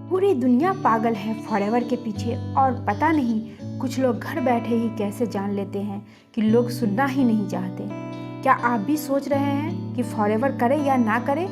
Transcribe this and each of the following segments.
पूरी दुनिया पागल है फॉरएवर के पीछे और पता नहीं कुछ लोग घर बैठे ही कैसे जान लेते हैं कि लोग सुनना ही नहीं चाहते। क्या आप भी सोच रहे हैं कि फॉरएवर करे या ना करे?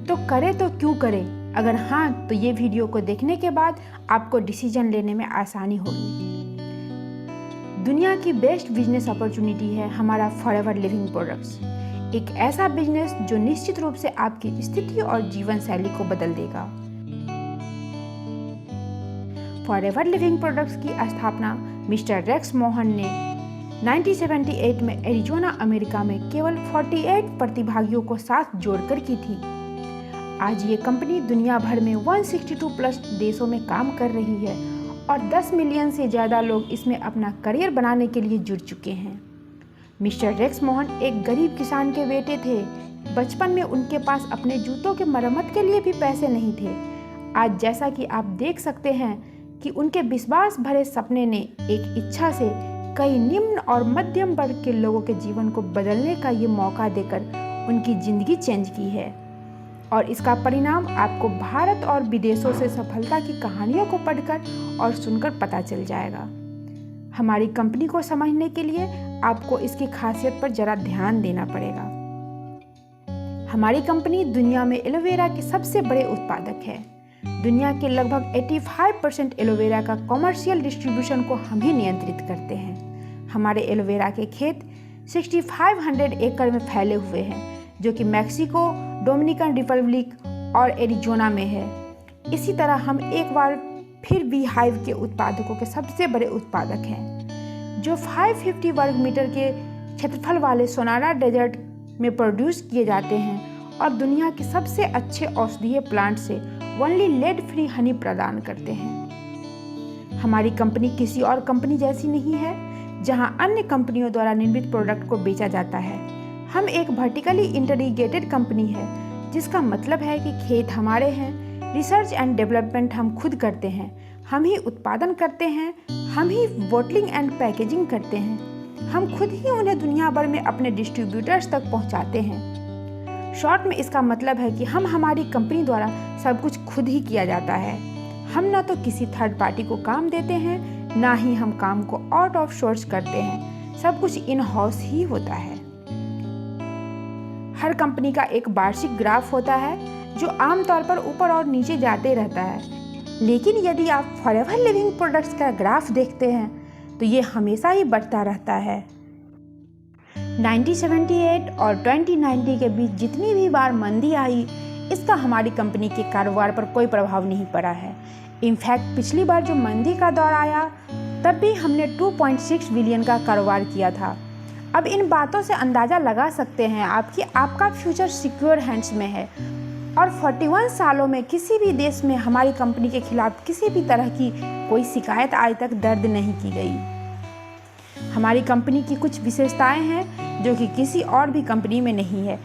तो करे तो क्यों करे? अगर हाँ तो ये वीडियो को देखने के बाद आपको डिसीजन लेने में आसानी होगी। दुनिया की बेस्ट बिजनेस अपॉर्चुनिटी है हमारा फॉरएवर लिविंग प्रोडक्ट्स। एक ऐसा बिजनेस जो निश्चित रूप से आपकी स्थिति और जीवन शैली को बदल देगा। फॉरएवर लिविंग प्रोडक्ट्स की स्थापना मिस्टर रेक्स मोहन ने 1978 में एरिज़ोना अमेरिका में केवल 48 प्रतिभागियों को साथ जोड़कर की थी। आज ये कंपनी दुनिया भर में 162 प्लस देशों में काम कर रही है और 10 मिलियन से ज़्यादा लोग इसमें अपना करियर बनाने के लिए जुड़ चुके हैं। मिस्टर रेक्स मोहन एक गरीब किसान के बेटे थे। बचपन में उनके पास अपने जूतों के मरम्मत के लिए भी पैसे नहीं थे। आज जैसा कि आप देख सकते हैं कि उनके विश्वास भरे सपने ने एक इच्छा से कई निम्न और मध्यम वर्ग के लोगों के जीवन को बदलने का ये मौका देकर उनकी ज़िंदगी चेंज की है। और इसका परिणाम आपको भारत और विदेशों से सफलता की कहानियों को पढ़कर और सुनकर पता चल जाएगा। हमारी कंपनी को समझने के लिए आपको इसकी खासियत पर ज़रा ध्यान देना पड़ेगा। हमारी कंपनी दुनिया में एलोवेरा के सबसे बड़े उत्पादक है। दुनिया के लगभग 85% एलोवेरा का कॉमर्शियल डिस्ट्रीब्यूशन को हम ही नियंत्रित करते हैं। हमारे एलोवेरा के खेत 6500 एकड़ में फैले हुए हैं, जो कि मैक्सिको, डोमिनिकन रिपब्लिक और एरिज़ोना में है। इसी तरह हम एक बार फिर बी हाइव के उत्पादकों के सबसे बड़े उत्पादक हैं, जो 550 वर्ग मीटर के क्षेत्रफल वाले सोनारा डेजर्ट में प्रोड्यूस किए जाते हैं और दुनिया के सबसे अच्छे औषधीय प्लांट से ओनली लेड फ्री हनी प्रदान करते हैं। हमारी कंपनी किसी और कंपनी जैसी नहीं है जहां अन्य कंपनियों द्वारा निर्मित प्रोडक्ट को बेचा जाता है। हम एक वर्टिकली इंटीग्रेटेड कंपनी है, जिसका मतलब है कि खेत हमारे हैं, रिसर्च एंड डेवलपमेंट हम खुद करते हैं, हम ही उत्पादन करते हैं, हम ही बोटलिंग एंड पैकेजिंग करते हैं, हम खुद ही उन्हें दुनिया भर में अपने डिस्ट्रीब्यूटर्स तक पहुंचाते हैं। शॉर्ट में इसका मतलब है कि हमारी कंपनी द्वारा सब कुछ खुद ही किया जाता है। हम ना तो किसी थर्ड पार्टी को काम देते हैं, ना ही हम काम को आउट ऑफ सोर्स करते हैं। सब कुछ इन हाउस ही होता है। हर कंपनी का एक वार्षिक ग्राफ होता है, जो आमतौर पर ऊपर और नीचे जाते रहता है। लेकिन यदि आप फॉरएवर लिविंग प्रोडक्ट्स का ग्राफ देखते हैं तो ये हमेशा ही बढ़ता रहता है। 1978 और 2090 के बीच जितनी भी बार मंदी आई, इसका हमारी कंपनी के कारोबार पर कोई प्रभाव नहीं पड़ा है। इनफैक्ट पिछली बार जो मंदी का दौर आया, तब भी हमने 2.6 बिलियन का कारोबार किया था। अब इन बातों से अंदाज़ा लगा सकते हैं आपका फ्यूचर सिक्योर हैंड्स में है। और 41 सालों में किसी भी देश में हमारी कंपनी के खिलाफ किसी भी तरह की कोई शिकायत आज तक दर्ज नहीं की गई। हमारी कंपनी की कुछ विशेषताएं हैं जो कि किसी और भी कंपनी में नहीं है,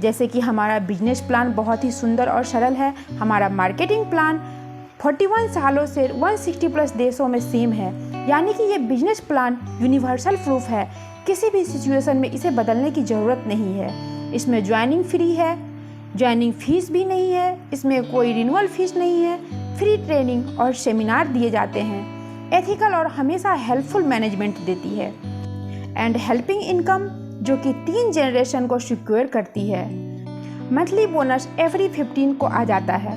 जैसे कि हमारा बिजनेस प्लान बहुत ही सुंदर और सरल है। हमारा मार्केटिंग प्लान 41 सालों से 160 प्लस देशों में सेम है, यानी कि ये बिजनेस प्लान यूनिवर्सल प्रूफ है। किसी भी सिचुएशन में इसे बदलने की ज़रूरत नहीं है। इसमें ज्वाइनिंग फ्री है, ज्वाइनिंग फीस भी नहीं है, इसमें कोई रिन्यूअल फीस नहीं है। फ्री ट्रेनिंग और सेमिनार दिए जाते हैं। एथिकल और हमेशा हेल्पफुल मैनेजमेंट देती है। एंड हेल्पिंग इनकम, जो कि 3 जनरेशन को सिक्योर करती है। मंथली बोनस एवरी 15 को आ जाता है।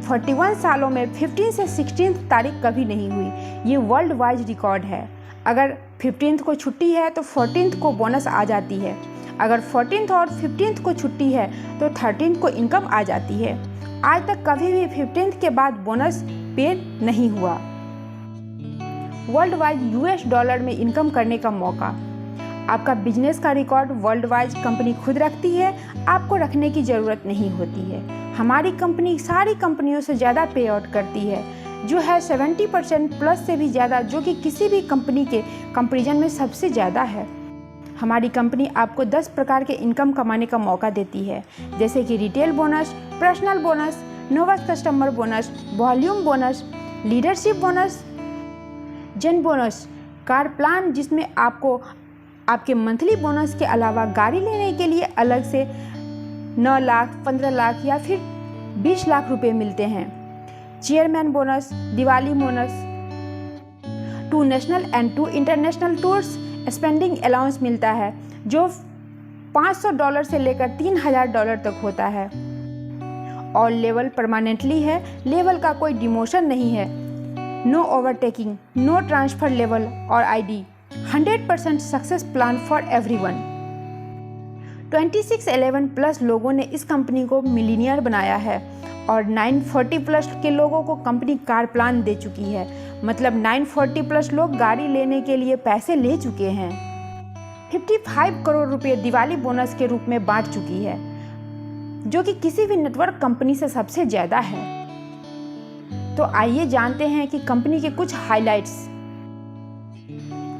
41 सालों में 15 से 16 तारीख कभी नहीं हुई। ये वर्ल्ड वाइड रिकॉर्ड है। अगर 15 को छुट्टी है तो 14 को बोनस आ जाती है। अगर 14 और 15 को छुट्टी है तो 13 को इनकम आ जाती है। आज तक कभी भी 15 के बाद बोनस पे नहीं हुआ। वर्ल्ड वाइड US डॉलर में इनकम करने का मौका। आपका बिजनेस का रिकॉर्ड वर्ल्ड वाइड कंपनी खुद रखती है, आपको रखने की ज़रूरत नहीं होती है। हमारी कंपनी सारी कंपनियों से ज़्यादा पे आउट करती है, जो है 70% प्लस से भी ज़्यादा, जो कि किसी भी कंपनी के कंपैरिजन में सबसे ज़्यादा है। हमारी कंपनी आपको 10 प्रकार के इनकम कमाने का मौका देती है, जैसे कि रिटेल बोनस, पर्सनल बोनस, नोवस customer bonus, volume bonus, leadership bonus, जन बोनस, कार प्लान जिसमें आपको आपके मंथली बोनस के अलावा गाड़ी लेने के लिए अलग से 9 लाख, 15 लाख या फिर 20 लाख रुपए मिलते हैं। Chairman bonus, Diwali bonus, 2 national and 2 international tours spending allowance मिलता है जो $500 से लेकर $3000 तक होता है। और लेवल परमानेंटली है, लेवल का कोई डिमोशन नहीं है। No overtaking, no transfer level और ID, 100% success plan for everyone. 2611 plus लोगों ने इस कंपनी को मिलीनियर बनाया है और 940 प्लस के लोगों को कंपनी कार प्लान दे चुकी है। मतलब 940 प्लस लोग गाड़ी लेने के लिए पैसे ले चुके हैं। 55 करोड़ रुपए दिवाली बोनस के रूप में बांट चुकी है, जो कि किसी भी नेटवर्क कंपनी से सबसे ज़्यादा है। तो आइए जानते हैं कि कंपनी के कुछ हाइलाइट्स।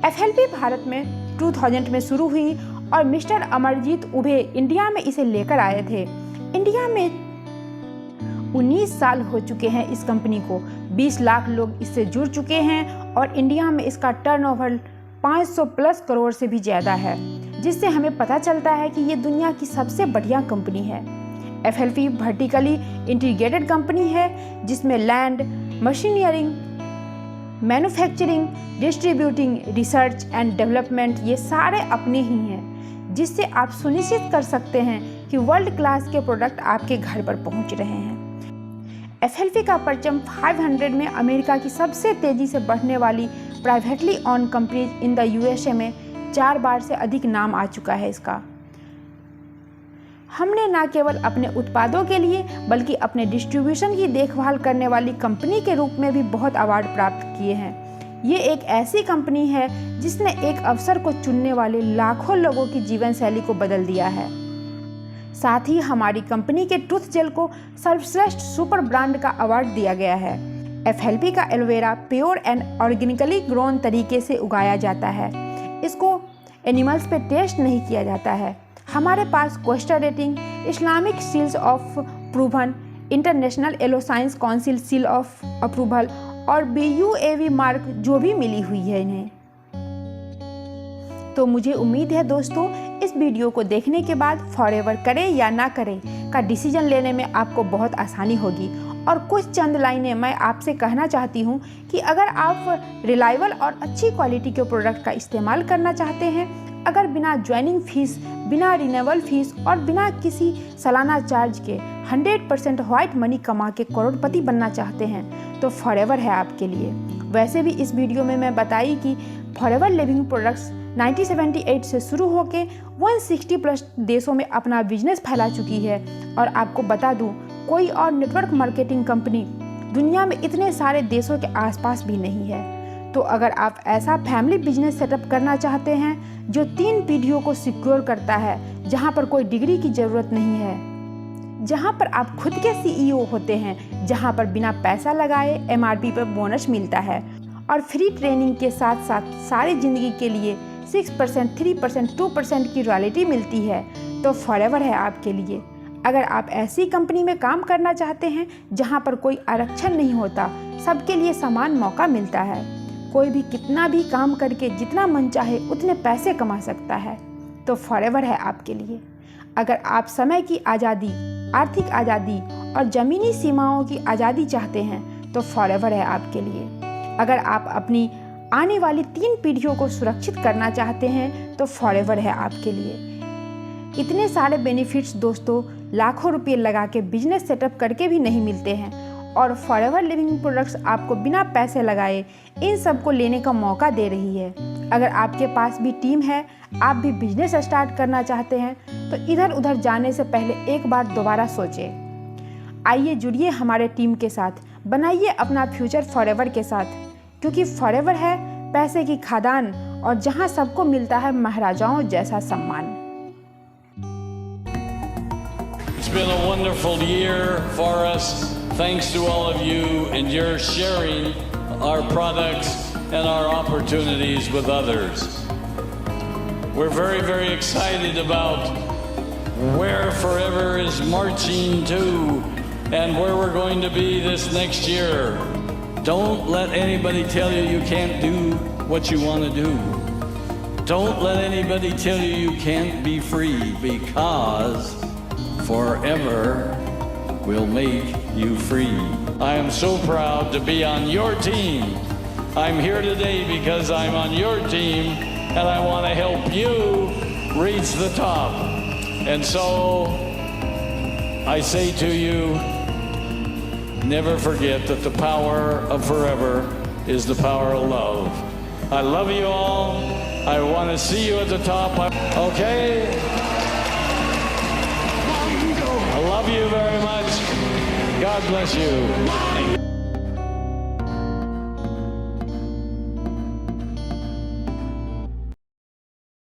FLP भारत में 2000 में शुरू हुई और मिस्टर अमरजीत उभे इंडिया में इसे लेकर आए थे। इंडिया में 19 साल हो चुके हैं इस कंपनी को, 20 लाख लोग इससे जुड़ चुके हैं और इंडिया में इसका टर्नओवर 500 प्लस करोड़ से भी ज़्यादा है, जिससे हमें पता चलता है कि ये दुनिया की सबसे बढ़िया कंपनी है। FLP वर्टिकली इंटीग्रेटेड कंपनी है जिसमें लैंड, मशीनियरिंग, manufacturing, distributing, research and development ये सारे अपने ही हैं, जिससे आप सुनिश्चित कर सकते हैं कि वर्ल्ड क्लास के प्रोडक्ट आपके घर पर पहुंच रहे हैं। FLP का परचम 500 में अमेरिका की सबसे तेज़ी से बढ़ने वाली privately on companies in the USA में 4 बार से अधिक नाम आ चुका है इसका। हमने न केवल अपने उत्पादों के लिए बल्कि अपने डिस्ट्रीब्यूशन की देखभाल करने वाली कंपनी के रूप में भी बहुत अवार्ड प्राप्त किए हैं। ये एक ऐसी कंपनी है जिसने एक अवसर को चुनने वाले लाखों लोगों की जीवन शैली को बदल दिया है। साथ ही हमारी कंपनी के टूथ जेल को सर्वश्रेष्ठ सुपर ब्रांड का अवार्ड दिया गया है। FLP का aloe vera pure and organically grown तरीके से उगाया जाता है। इसको एनिमल्स पे टेस्ट नहीं किया जाता है। हमारे पास कोस्टा rating, islamic seals of proven, international aloe science council seal of approval और BUAV मार्क जो भी मिली हुई है इन्हें। तो मुझे उम्मीद है दोस्तों, इस वीडियो को देखने के बाद फॉरएवर करें या ना करें का डिसीजन लेने में आपको बहुत आसानी होगी। और कुछ चंद लाइनें मैं आपसे कहना चाहती हूँ कि अगर आप रिलायबल और अच्छी क्वालिटी के प्रोडक्ट का इस्तेमाल करना चाहते हैं, अगर बिना ज्वाइनिंग फीस, बिना रिन्यूअल फीस और बिना किसी सालाना चार्ज के 100% व्हाइट मनी कमा के करोड़पति बनना चाहते हैं, तो फॉरएवर है आपके लिए। वैसे भी इस वीडियो में मैं बताई कि फॉरएवर लिविंग प्रोडक्ट्स 1978 से शुरू होकर 160 प्लस देशों में अपना बिजनेस फैला चुकी है। और आपको बता दूं, कोई और नेटवर्क मार्केटिंग कंपनी दुनिया में इतने सारे देशों के आसपास भी नहीं है। तो अगर आप ऐसा फैमिली बिजनेस सेटअप करना चाहते हैं जो 3 पीढ़ियों को सिक्योर करता है, जहां पर कोई डिग्री की ज़रूरत नहीं है, जहां पर आप खुद के CEO होते हैं, जहां पर बिना पैसा लगाए MRP पर बोनस मिलता है और फ्री ट्रेनिंग के साथ साथ सारी ज़िंदगी के लिए 6%, 3%, 2% की रॉयल्टी मिलती है, तो फॉरएवर है आपके लिए। अगर आप ऐसी कंपनी में काम करना चाहते हैं जहां पर कोई आरक्षण नहीं होता, सबके लिए समान मौका मिलता है, कोई भी कितना भी काम करके जितना मन चाहे उतने पैसे कमा सकता है, तो फॉरएवर है आपके लिए। अगर आप समय की आज़ादी, आर्थिक आज़ादी और ज़मीनी सीमाओं की आज़ादी चाहते हैं, तो फॉरएवर है आपके लिए। अगर आप अपनी आने वाली 3 पीढ़ियों को सुरक्षित करना चाहते हैं, तो फॉरएवर है आपके लिए। इतने सारे बेनिफिट्स दोस्तों लाखों रुपये लगा के बिजनेस सेटअप करके भी नहीं मिलते हैं, और फॉरएवर लिविंग प्रोडक्ट्स आपको बिना पैसे लगाए इन सब को लेने का मौका दे रही है। अगर आपके पास भी टीम है, आप भी बिजनेस स्टार्ट करना चाहते हैं, तो इधर उधर जाने से पहले एक बार दोबारा सोचें। आइए जुड़िए हमारे टीम के साथ, बनाइए अपना फ्यूचर फॉरएवर के साथ, क्योंकि फॉरएवर है पैसे की खादान और जहां सबको मिलता है महाराजाओं जैसा सम्मान। It's been a wonderful year for us. Thanks to all of you and your sharing our products and our opportunities with others. We're very, very excited about where Forever is marching to and where we're going to be this next year. Don't let anybody tell you you can't do what you want to do. Don't let anybody tell you you can't be free, because forever will make you free. I am so proud to be on your team. I'm here today because I'm on your team, and I want to help you reach the top. And so I say to you, never forget that the power of forever is the power of love. I love you all. I want to see you at the top. Okay? I love you very much. God bless you.